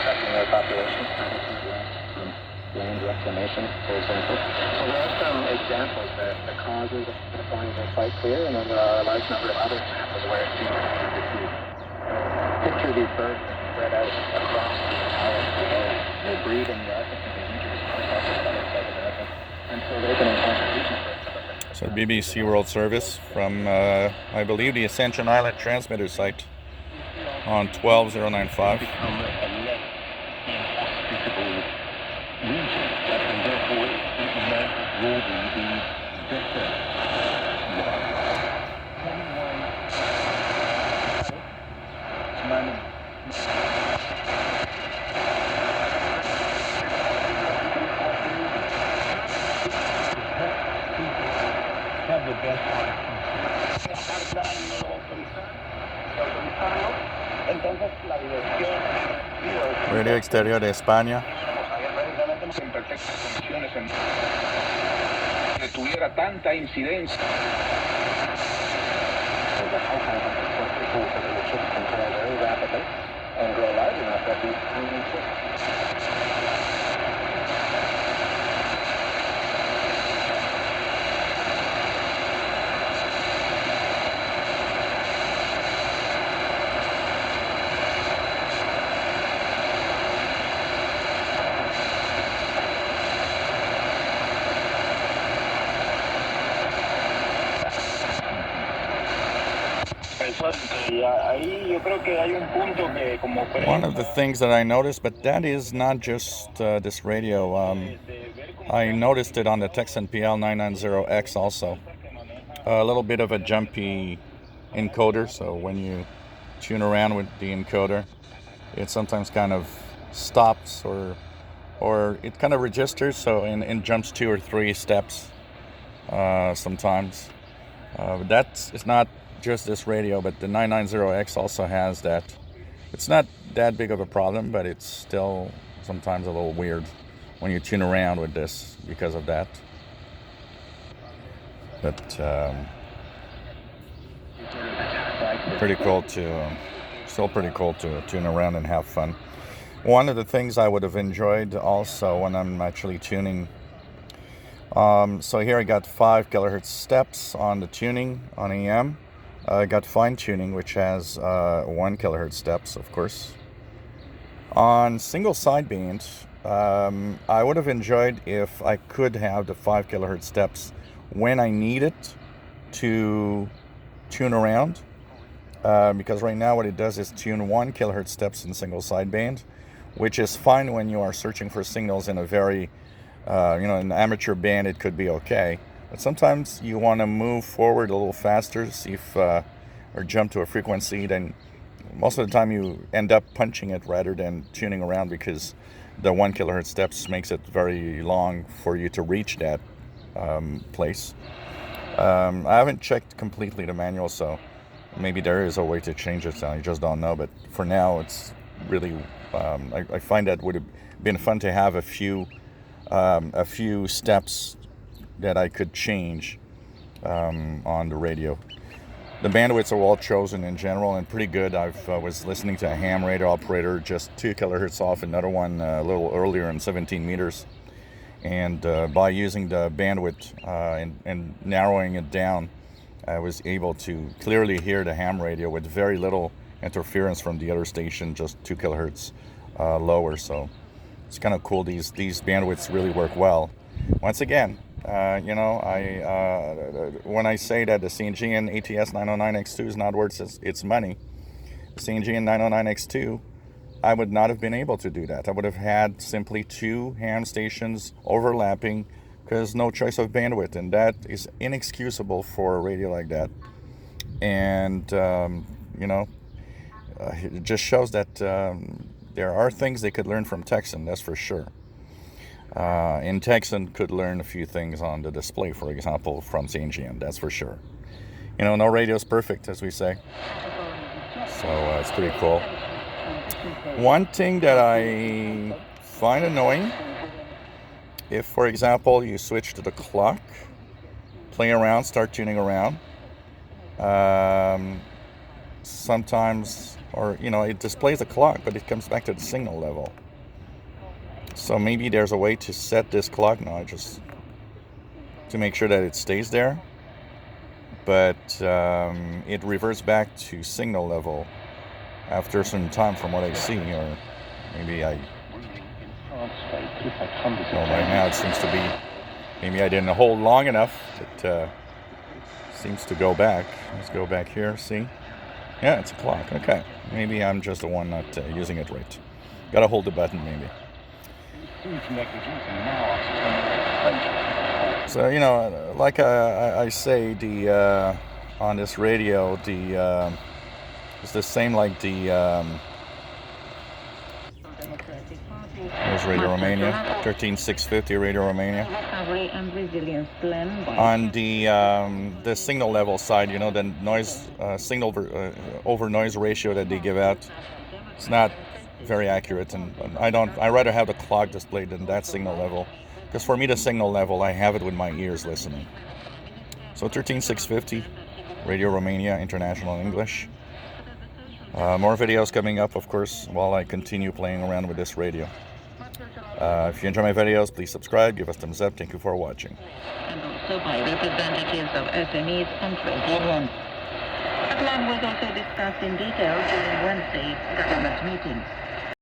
affecting their population. Land reclamation, for example. So there are some examples that the causes of the fires are quite clear, and then there are a large number of other examples where it seems to be diffuse. Picture these birds spread out across the entire area. They breed in the Arctic and they introduce processes that are South America, and so there's an contribution for some of them. So BBC World Service from, I believe, the Ascension Island transmitter site on 12095. Radio exterior de España. En perfectas condiciones que tuviera tanta incidencia. One of the things that I noticed, but that is not just this radio. I noticed it on the Tecsun H-501X also. A little bit of a jumpy encoder, so when you tune around with the encoder, it sometimes kind of stops or it kind of registers, so and jumps 2 or 3 steps sometimes. It's not just this radio, but the 990X also has that. It's not that big of a problem, but it's still sometimes a little weird when you tune around with this because of that. But still pretty cool to tune around and have fun. One of the things I would have enjoyed also when I'm actually tuning, so here I got 5 kilohertz steps on the tuning on AM. I got fine tuning, which has 1 kilohertz steps, of course. On single sideband, I would have enjoyed if I could have the 5 kilohertz steps when I need it to tune around, because right now what it does is tune 1 kilohertz steps in single sideband, which is fine when you are searching for signals in a very, in an amateur band. It could be okay. But sometimes you want to move forward a little faster, see if, or jump to a frequency, then most of the time you end up punching it rather than tuning around, because the 1 kilohertz steps makes it very long for you to reach that place. I haven't checked completely the manual, so maybe there is a way to change it, I just don't know. But for now, it's really, I find that would have been fun to have a few steps that I could change on the radio. The bandwidths are all chosen in general and pretty good. I was listening to a ham radio operator just 2 kilohertz off, another one a little earlier in 17 meters. And by using the bandwidth and narrowing it down, I was able to clearly hear the ham radio with very little interference from the other station, just 2 kilohertz lower. So it's kind of cool. These bandwidths really work well. Once again, when I say that the CNGN ATS 909X2 is not worth its money, the CNGN 909X2, I would not have been able to do that. I would have had simply 2 ham stations overlapping because no choice of bandwidth, and that is inexcusable for a radio like that. And, it just shows that there are things they could learn from Tecsun, that's for sure. And Tecsun could learn a few things on the display, for example, from CNGN, that's for sure. No radio is perfect, as we say. So it's pretty cool. One thing that I find annoying, if, for example, you switch to the clock, play around, start tuning around, sometimes, or it displays the clock, but it comes back to the signal level. So maybe there's a way to set this clock now, just to make sure that it stays there, but it reverts back to signal level after a certain time, from what I see. Or maybe right now it seems to be, maybe I didn't hold long enough. It seems to go back. Let's go back here, see? Yeah, it's a clock. Okay, maybe I'm just the one not using it right. Gotta hold the button, maybe. So, like I say, the on this radio, the it's the same like the there's Radio Romania, 13650 Radio Romania. On the signal level side, the noise signal over noise ratio that they give out, it's not very accurate, and I rather have the clock displayed than that signal level, because for me the signal level, I have it with my ears listening. So 13650 Radio Romania, International English. More videos coming up, of course, while I continue playing around with this radio. If you enjoy my videos, please subscribe, give us a thumbs up. Thank you for watching. And also by representatives of SMEs and trade. The plan was also discussed in detail during Wednesday's government meeting.